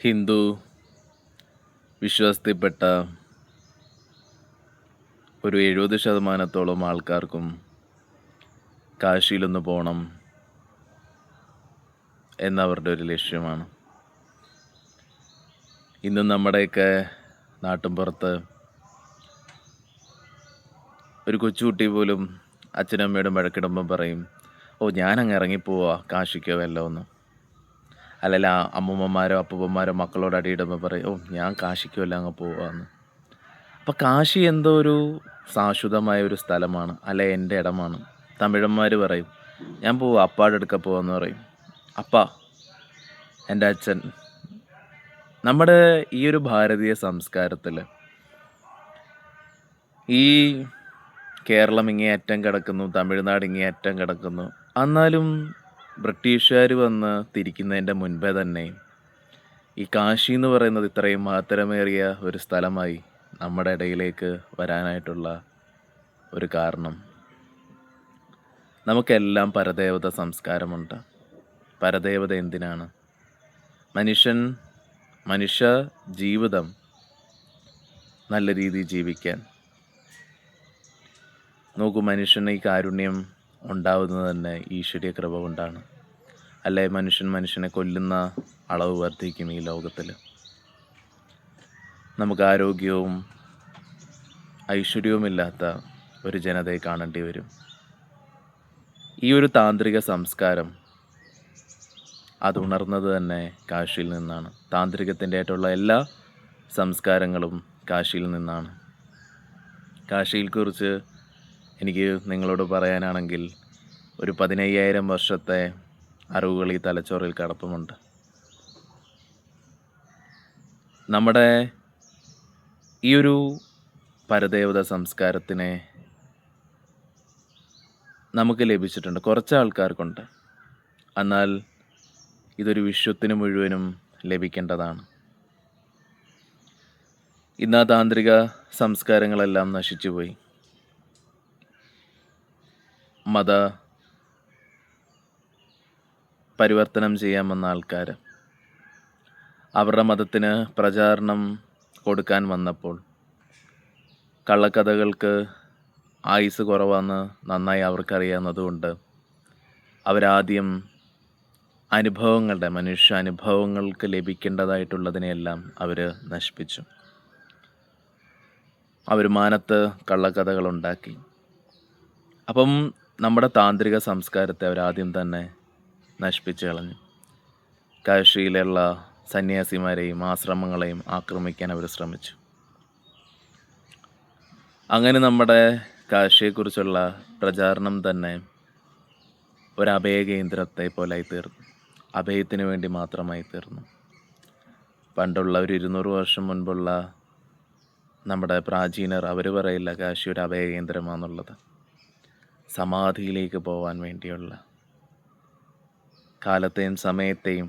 ഹിന്ദു വിശ്വാസത്തിൽപ്പെട്ട ഒരു 70% ആൾക്കാർക്കും കാശിയിലൊന്ന് പോകണം എന്നവരുടെ ഒരു ലക്ഷ്യമാണ്. ഇന്നും നമ്മുടെയൊക്കെ നാട്ടിൻപുറത്ത് ഒരു കൊച്ചുകുട്ടി പോലും അച്ഛനമ്മയോടും വഴക്കിടുമ്പം പറയും, ഓ ഞാനങ്ങ് ഇറങ്ങിപ്പോവാ കാശിക്കോ വല്ലോ എന്ന്. അല്ലെങ്കിൽ അമ്മൂമ്മമാരോ അപ്പൂപ്പന്മാരോ മക്കളോട് അടിയിടുമ്പോൾ പറയും, ഓ ഞാൻ കാശിക്കോ വല്ല അങ്ങ് പോവാന്ന്. അപ്പം കാശി എന്തോ ഒരു ശാശ്വതമായ ഒരു സ്ഥലമാണ്, അല്ലെ എൻ്റെ ഇടമാണ്. തമിഴന്മാർ പറയും, ഞാൻ പോവാ അപ്പാടെ അടുക്ക പോവാന്ന് പറയും. അപ്പ എൻ്റെ അച്ഛൻ. നമ്മുടെ ഈ ഒരു ഭാരതീയ സംസ്കാരത്തിൽ ഈ കേരളം ഇങ്ങേയറ്റം കിടക്കുന്നു, തമിഴ്നാട് ഇങ്ങേയറ്റം കിടക്കുന്നു. എന്നാലും ബ്രിട്ടീഷുകാർ വന്ന് തിരിക്കുന്നതിൻ്റെ മുൻപേ തന്നെ ഈ കാശി എന്ന് പറയുന്നത് ഇത്രയും മഹത്തരമേറിയ ഒരു സ്ഥലമായി നമ്മുടെ ഇടയിലേക്ക് വരാനായിട്ടുള്ള ഒരു കാരണം, നമുക്കെല്ലാം പരദേവത സംസ്കാരമുണ്ട്. പരദേവത എന്തിനാണ്? മനുഷ്യ ജീവിതം നല്ല രീതിയിൽ ജീവിക്കാൻ. നോക്കൂ, മനുഷ്യന് ഈ കാരുണ്യം ഉണ്ടാവുന്നത് തന്നെ ഈശ്വരീയ കൃപ കൊണ്ടാണ്. അല്ലെ മനുഷ്യനെ കൊല്ലുന്ന അളവ് വർദ്ധിക്കും ഈ ലോകത്തിൽ. നമുക്ക് ആരോഗ്യവും ഐശ്വര്യവുമില്ലാത്ത ഒരു ജനതയെ കാണേണ്ടി വരും. ഈ ഒരു താന്ത്രിക സംസ്കാരം അത് ഉണർന്നത് തന്നെ കാശിയിൽ നിന്നാണ്. താന്ത്രികത്തിൻ്റെ ആയിട്ടുള്ള എല്ലാ സംസ്കാരങ്ങളും കാശിയിൽ നിന്നാണ്. കാശിയെക്കുറിച്ച് എനിക്ക് നിങ്ങളോട് പറയാനാണെങ്കിൽ ഒരു 15,000 വർഷത്തെ അറിവുകൾ ഈ തലച്ചോറിൽ കിടപ്പുമുണ്ട്. നമ്മുടെ ഈ ഒരു പരദേവത സംസ്കാരത്തിനെ നമുക്ക് ലഭിച്ചിട്ടുണ്ട്, കുറച്ച് ആൾക്കാർക്കുണ്ട്. എന്നാൽ ഇതൊരു വിശ്വത്തിന് മുഴുവനും ലഭിക്കേണ്ടതാണ്. ഇന്ന് ആ താന്ത്രിക സംസ്കാരങ്ങളെല്ലാം നശിച്ചുപോയി. മത പരിവർത്തനം ചെയ്യാമെന്ന ആൾക്കാർ അവരുടെ മതത്തിന് പ്രചാരണം കൊടുക്കാൻ വന്നപ്പോൾ കള്ളക്കഥകൾക്ക് ആയുസ് കുറവാന്ന് നന്നായി അവർക്കറിയാവുന്നതുകൊണ്ട് അവരാദ്യം മനുഷ്യ അനുഭവങ്ങൾക്ക് ലഭിക്കേണ്ടതായിട്ടുള്ളതിനെയെല്ലാം അവർ നശിപ്പിച്ചു. അവർ മാനത്ത് കള്ളക്കഥകളുണ്ടാക്കി. അപ്പം നമ്മുടെ താന്ത്രിക സംസ്കാരത്തെ അവരാദ്യം തന്നെ നശിപ്പിച്ചു കളഞ്ഞു. കാശിയിലുള്ള സന്യാസിമാരെയും ആശ്രമങ്ങളെയും ആക്രമിക്കാൻ അവർ ശ്രമിച്ചു. അങ്ങനെ നമ്മുടെ കാശിയെക്കുറിച്ചുള്ള പ്രചാരണം തന്നെ ഒരു അഭയകേന്ദ്രത്തെ പോലായി തീർന്നു. അഭയത്തിന് വേണ്ടി മാത്രമായി തീർന്നു. പണ്ടുള്ള ഒരു 200 വർഷം മുൻപുള്ള നമ്മുടെ പ്രാചീനർ അവർ പറയില്ല കാശി ഒരു അഭയകേന്ദ്രമാണെന്നുള്ളത്. സമാധിയിലേക്ക് പോകാൻ വേണ്ടിയുള്ള, കാലത്തെയും സമയത്തെയും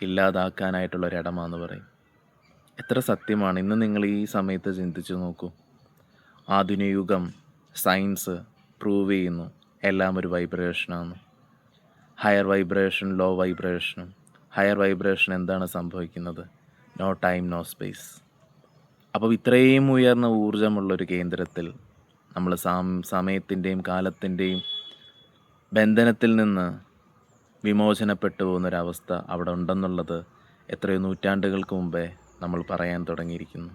ഇല്ലാതാക്കാനായിട്ടുള്ളൊരിടമാണെന്ന് പറയും. എത്ര സത്യമാണ്. ഇന്ന് നിങ്ങൾ ഈ സമയത്ത് ചിന്തിച്ചു നോക്കൂ. ആധുനിക യുഗം, സയൻസ് പ്രൂവ് ചെയ്യുന്നു എല്ലാം ഒരു വൈബ്രേഷനാണ്. ഹയർ വൈബ്രേഷൻ, ലോ വൈബ്രേഷനും. ഹയർ വൈബ്രേഷൻ എന്താണ് സംഭവിക്കുന്നത്? No time, no space. അപ്പോൾ ഇത്രയും ഉയർന്ന ഊർജമുള്ളൊരു കേന്ദ്രത്തിൽ നമ്മൾ സമയത്തിൻ്റെയും കാലത്തിൻ്റെയും ബന്ധനത്തിൽ നിന്ന് വിമോചനപ്പെട്ടു പോകുന്നൊരവസ്ഥ അവിടെ ഉണ്ടെന്നുള്ളത് എത്രയോ നൂറ്റാണ്ടുകൾക്ക് മുമ്പേ നമ്മൾ പറയാൻ തുടങ്ങിയിരിക്കുന്നു.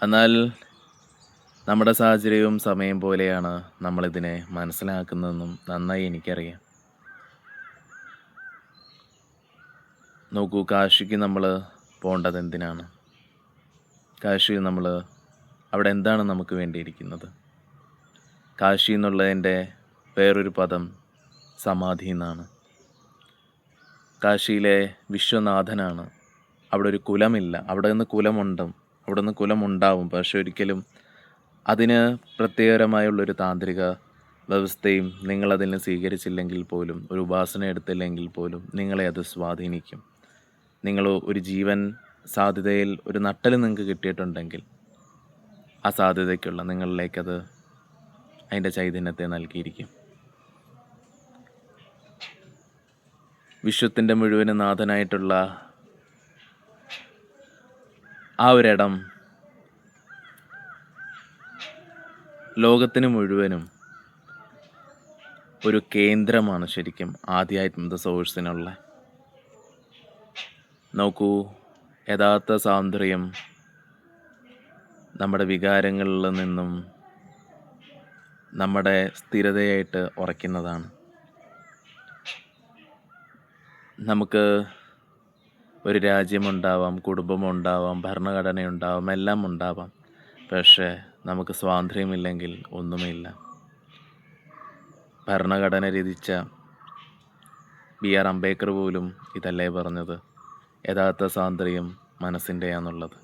എന്നാൽ നമ്മുടെ സാഹചര്യവും സമയം പോലെയാണ് നമ്മളിതിനെ മനസ്സിലാക്കുന്നതെന്നും നന്നായി എനിക്കറിയാം. നോക്കൂ, കാശിക്ക് നമ്മൾ പോകേണ്ടത് എന്തിനാണ്? കാശി അവിടെ എന്താണ് നമുക്ക് വേണ്ടിയിരിക്കുന്നത്? കാശി എന്നുള്ളതിൻ്റെ വേറൊരു പദം സമാധി എന്നാണ്. കാശിയിലെ വിശ്വനാഥനാണ്. അവിടെ ഒരു കുലമില്ല. അവിടെ നിന്ന് കുലമുണ്ടാവും. പക്ഷെ ഒരിക്കലും അതിന് പ്രത്യേകമായുള്ളൊരു താന്ത്രിക വ്യവസ്ഥയും നിങ്ങളതിന് സ്വീകരിച്ചില്ലെങ്കിൽ പോലും, ഒരു ഉപാസന എടുത്തില്ലെങ്കിൽ പോലും നിങ്ങളെ അത് സ്വാധീനിക്കും. നിങ്ങൾ ഒരു ജീവൻ സാധ്യതയിൽ ഒരു നട്ടൽ നിങ്ങൾക്ക് കിട്ടിയിട്ടുണ്ടെങ്കിൽ ആ സാധ്യതയ്ക്കുള്ള നിങ്ങളിലേക്കത് അതിൻ്റെ ചൈതന്യത്തെ നൽകിയിരിക്കും. വിശ്വത്തിൻ്റെ മുഴുവനും നാഥനായിട്ടുള്ള ആ ഒരിടം ലോകത്തിന് മുഴുവനും ഒരു കേന്ദ്രമാണ് ശരിക്കും ആധ്യാത്മിക സോഴ്സിനുള്ള. നോക്കൂ, യഥാർത്ഥ സ്വാതന്ത്ര്യം നമ്മുടെ വികാരങ്ങളിൽ നിന്നും നമ്മുടെ സ്ഥിരതയായിട്ട് ഉറയ്ക്കുന്നതാണ്. നമുക്ക് ഒരു രാജ്യമുണ്ടാവാം, കുടുംബമുണ്ടാവാം, ഭരണഘടനയുണ്ടാവാം, എല്ലാം ഉണ്ടാവാം. പക്ഷേ നമുക്ക് സ്വാതന്ത്ര്യമില്ലെങ്കിൽ ഒന്നുമില്ല. ഭരണഘടന രചിച്ച BR അംബേദ്കർ പോലും ഇതല്ലേ പറഞ്ഞത്, യഥാർത്ഥ സ്വാതന്ത്ര്യം മനസ്സിൻ്റെയാന്നുള്ളത്.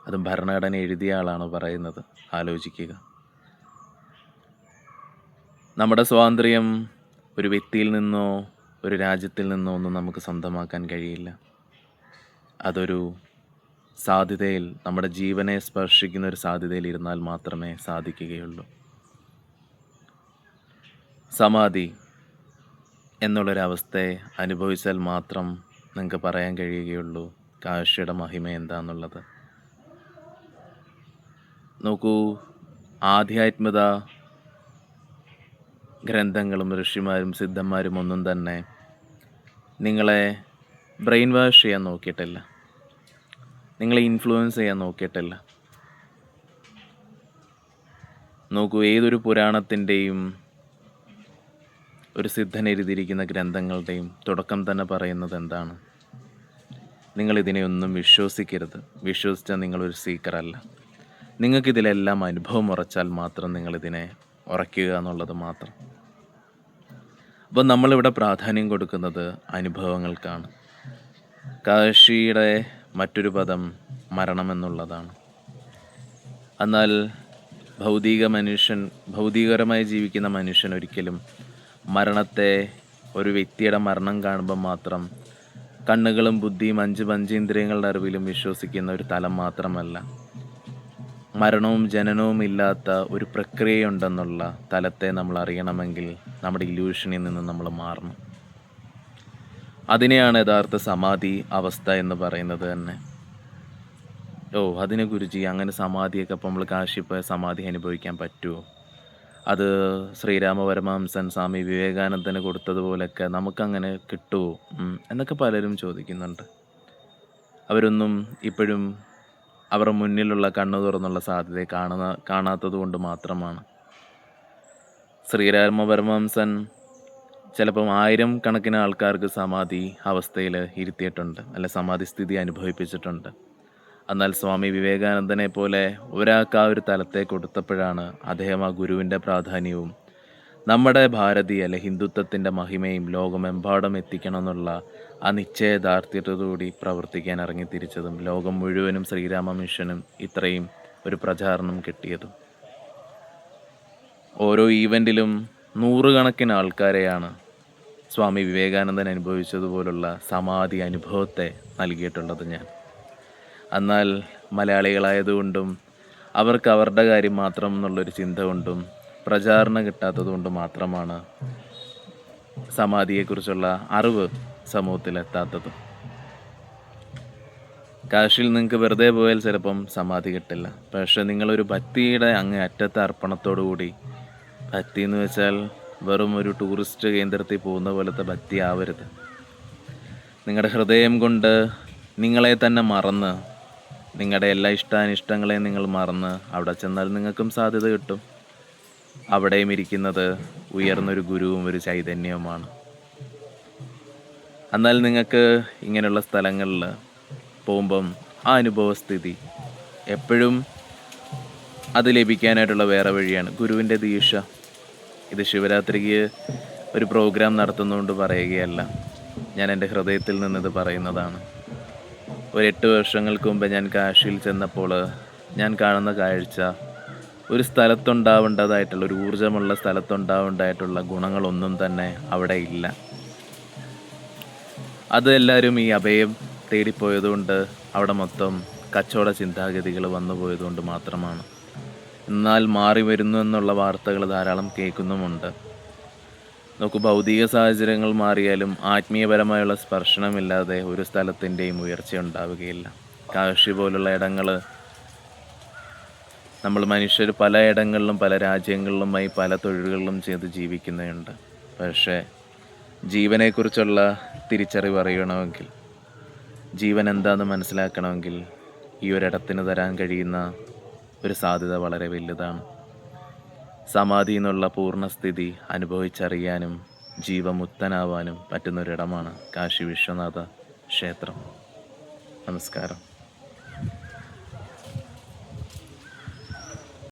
അതും ഭരണഘടന എഴുതിയ ആളാണ് പറയുന്നത്. ആലോചിക്കുക. നമ്മുടെ സ്വാതന്ത്ര്യം ഒരു വ്യക്തിയിൽ നിന്നോ ഒരു രാജ്യത്തിൽ നിന്നോ ഒന്നും നമുക്ക് സ്വന്തമാക്കാൻ കഴിയില്ല. അതൊരു സാധ്യതയിൽ, നമ്മുടെ ജീവനെ സ്പർശിക്കുന്ന ഒരു സാധ്യതയിൽ ഇരുന്നാൽ മാത്രമേ സാധിക്കുകയുള്ളൂ. സമാധി എന്നുള്ളൊരവസ്ഥയെ അനുഭവിച്ചാൽ മാത്രം നിങ്ങൾക്ക് പറയാൻ കഴിയുകയുള്ളൂ കാശിയുടെ മഹിമ എന്താന്നുള്ളത്. നോക്കൂ, ആധ്യാത്മിക ഗ്രന്ഥങ്ങളും ഋഷിമാരും സിദ്ധന്മാരും ഒന്നും തന്നെ നിങ്ങളെ ബ്രെയിൻ വാഷ് ചെയ്യാൻ നോക്കിയിട്ടില്ല, നിങ്ങളെ ഇൻഫ്ലുവൻസ് ചെയ്യാൻ നോക്കിയിട്ടില്ല. നോക്കൂ, ഏതൊരു പുരാണത്തിൻ്റെയും ഒരു സിദ്ധൻ എഴുതിയിരിക്കുന്ന ഗ്രന്ഥങ്ങളുടെയും തുടക്കം തന്നെ പറയുന്നത് എന്താണ്? നിങ്ങളിതിനെയൊന്നും വിശ്വസിക്കരുത്. വിശ്വസിച്ചാൽ നിങ്ങളൊരു സീക്കറല്ല. നിങ്ങൾക്കിതിലെല്ലാം അനുഭവം ഉറച്ചാൽ മാത്രം നിങ്ങളിതിനെ ഉറയ്ക്കുക എന്നുള്ളത് മാത്രം. അപ്പോൾ നമ്മളിവിടെ പ്രാധാന്യം കൊടുക്കുന്നത് അനുഭവങ്ങൾക്കാണ്. കാശിയുടെ മറ്റൊരു പദം മരണം എന്നുള്ളതാണ്. എന്നാൽ ഭൗതികപരമായി ജീവിക്കുന്ന മനുഷ്യൻ ഒരിക്കലും മരണത്തെ, ഒരു വ്യക്തിയുടെ മരണം കാണുമ്പോൾ മാത്രം കണ്ണുകളും ബുദ്ധിയും 5 പഞ്ചേന്ദ്രിയങ്ങളുടെ അറിവിലും വിശ്വസിക്കുന്ന ഒരു തലം മാത്രമല്ല, മരണവും ജനനവും ഇല്ലാത്ത ഒരു പ്രക്രിയയുണ്ടെന്നുള്ള തലത്തെ നമ്മൾ അറിയണമെങ്കിൽ നമ്മുടെ ഇല്യൂഷനിൽ നിന്ന് നമ്മൾ മാറണം. അതിനെയാണ് യഥാർത്ഥ സമാധി അവസ്ഥ എന്ന് പറയുന്നത് തന്നെ. അതിനെ ഗുരുജി, അങ്ങനെ സമാധിയൊക്കെ അപ്പോൾ നമ്മൾ കാശി പോയ സമാധി അനുഭവിക്കാൻ പറ്റുമോ? അത് ശ്രീരാമ പരമഹംസൻ സ്വാമി വിവേകാനന്ദന് കൊടുത്തതുപോലെയൊക്കെ നമുക്കങ്ങനെ കിട്ടുമോ എന്നൊക്കെ പലരും ചോദിക്കുന്നുണ്ട്. അവരൊന്നും ഇപ്പോഴും അവരുടെ മുന്നിലുള്ള കണ്ണു തുറന്നുള്ള സാധ്യതയെ കാണാത്തത് കൊണ്ട് മാത്രമാണ്. ശ്രീരാമ പരമഹംസൻ ചിലപ്പം 1000 കണക്കിന് ആൾക്കാർക്ക് സമാധി അവസ്ഥയിൽ ഇരുത്തിയിട്ടുണ്ട്, അല്ല സമാധി സ്ഥിതി അനുഭവിപ്പിച്ചിട്ടുണ്ട്. എന്നാൽ സ്വാമി വിവേകാനന്ദനെ പോലെ ഒരാൾക്ക് ആ ഒരു തലത്തെ കൊടുത്തപ്പോഴാണ് അദ്ദേഹം ആ ഗുരുവിൻ്റെ പ്രാധാന്യവും നമ്മുടെ ഭാരതീയ അല്ലെ ഹിന്ദുത്വത്തിൻ്റെ മഹിമയും ലോകമെമ്പാടും എത്തിക്കണമെന്നുള്ള ആ നിശ്ചയദാർഢ്യത്തോടുകൂടി പ്രവർത്തിക്കാൻ ഇറങ്ങിത്തിരിച്ചതും ലോകം മുഴുവനും ശ്രീരാമ മിഷനും ഇത്രയും ഒരു പ്രചാരണം കിട്ടിയതും. ഓരോ ഈവൻറ്റിലും 100 കണക്കിന് ആൾക്കാരെയാണ് സ്വാമി വിവേകാനന്ദൻ അനുഭവിച്ചതുപോലുള്ള സമാധി അനുഭവത്തെ നൽകിയിട്ടുള്ളത് ഞാൻ. എന്നാൽ മലയാളികളായതുകൊണ്ടും അവർക്ക് അവരുടെ കാര്യം മാത്രം എന്നുള്ളൊരു ചിന്ത കൊണ്ടും പ്രചാരണം കിട്ടാത്തത് കൊണ്ട് മാത്രമാണ് സമാധിയെക്കുറിച്ചുള്ള അറിവ് സമൂഹത്തിലെത്താത്തത്. കാശിയിൽ നിങ്ങൾക്ക് വെറുതെ പോയാൽ ചിലപ്പം സമാധി കിട്ടില്ല. പക്ഷെ നിങ്ങളൊരു ഭക്തിയുടെ അങ്ങേ അറ്റത്തെ അർപ്പണത്തോടു കൂടി, ഭക്തി എന്ന് വെച്ചാൽ വെറും ഒരു ടൂറിസ്റ്റ് കേന്ദ്രത്തിൽ പോകുന്ന പോലത്തെ ഭക്തി ആവരുത്. നിങ്ങളുടെ ഹൃദയം കൊണ്ട് നിങ്ങളെ തന്നെ മറന്ന്, നിങ്ങളുടെ എല്ലാ ഇഷ്ടാനിഷ്ടങ്ങളെയും നിങ്ങൾ മറന്ന് അവിടെ ചെന്നാൽ നിങ്ങൾക്കും സാധ്യത കിട്ടും. അവിടെയും ഇരിക്കുന്നത് ഉയർന്നൊരു ഗുരുവും ഒരു ചൈതന്യവുമാണ്. എന്നാൽ നിങ്ങൾക്ക് ഇങ്ങനെയുള്ള സ്ഥലങ്ങളിൽ പോകുമ്പം ആ അനുഭവസ്ഥിതി എപ്പോഴും അത് ലഭിക്കാനായിട്ടുള്ള വേറെ വഴിയാണ് ഗുരുവിൻ്റെ ദീക്ഷ. ഇത് ശിവരാത്രിക്ക് ഒരു പ്രോഗ്രാം നടത്തുന്നതുകൊണ്ട് പറയുകയല്ല, ഞാൻ എൻ്റെ ഹൃദയത്തിൽ നിന്നിത് പറയുന്നതാണ്. ഒരു 8 വർഷങ്ങൾക്ക് മുമ്പ് ഞാൻ കാശിയിൽ ചെന്നപ്പോൾ ഞാൻ കാണുന്ന കാഴ്ച, ഒരു സ്ഥലത്തുണ്ടാവേണ്ടതായിട്ടുള്ള, ഒരു ഊർജ്ജമുള്ള സ്ഥലത്തുണ്ടാവേണ്ടതായിട്ടുള്ള ഗുണങ്ങളൊന്നും തന്നെ അവിടെ ഇല്ല. അത് എല്ലാവരും ഈ അഭയം തേടിപ്പോയതുകൊണ്ട് അവിടെ മൊത്തം കച്ചവട ചിന്താഗതികൾ വന്നു പോയതുകൊണ്ട് മാത്രമാണ്. എന്നാൽ മാറി വരുന്നു എന്നുള്ള വാർത്തകൾ ധാരാളം കേൾക്കുന്നുമുണ്ട്. നോക്കൂ, ഭൗതിക സാഹചര്യങ്ങൾ മാറിയാലും ആത്മീയപരമായുള്ള സ്പർശനമില്ലാതെ ഒരു സ്ഥലത്തിൻ്റെയും ഉയർച്ച ഉണ്ടാവുകയില്ല. കാശി പോലുള്ള ഇടങ്ങൾ, നമ്മൾ മനുഷ്യർ പല ഇടങ്ങളിലും പല രാജ്യങ്ങളിലുമായി പല തൊഴിലുകളിലും ചെയ്ത് ജീവിക്കുന്നുണ്ട്. പക്ഷേ ജീവനെക്കുറിച്ചുള്ള തിരിച്ചറിവ് അറിയണമെങ്കിൽ, ജീവൻ എന്താണെന്ന് മനസ്സിലാക്കണമെങ്കിൽ ഈ ഒരിടത്തിന് തരാൻ കഴിയുന്ന ഒരു സാധ്യത വളരെ വലുതാണ്. സമാധി എന്നുള്ള പൂർണ്ണസ്ഥിതി അനുഭവിച്ചറിയാനും ജീവമുക്തനാവാനും പറ്റുന്നൊരിടമാണ് കാശി വിശ്വനാഥ ക്ഷേത്രം. നമസ്കാരം.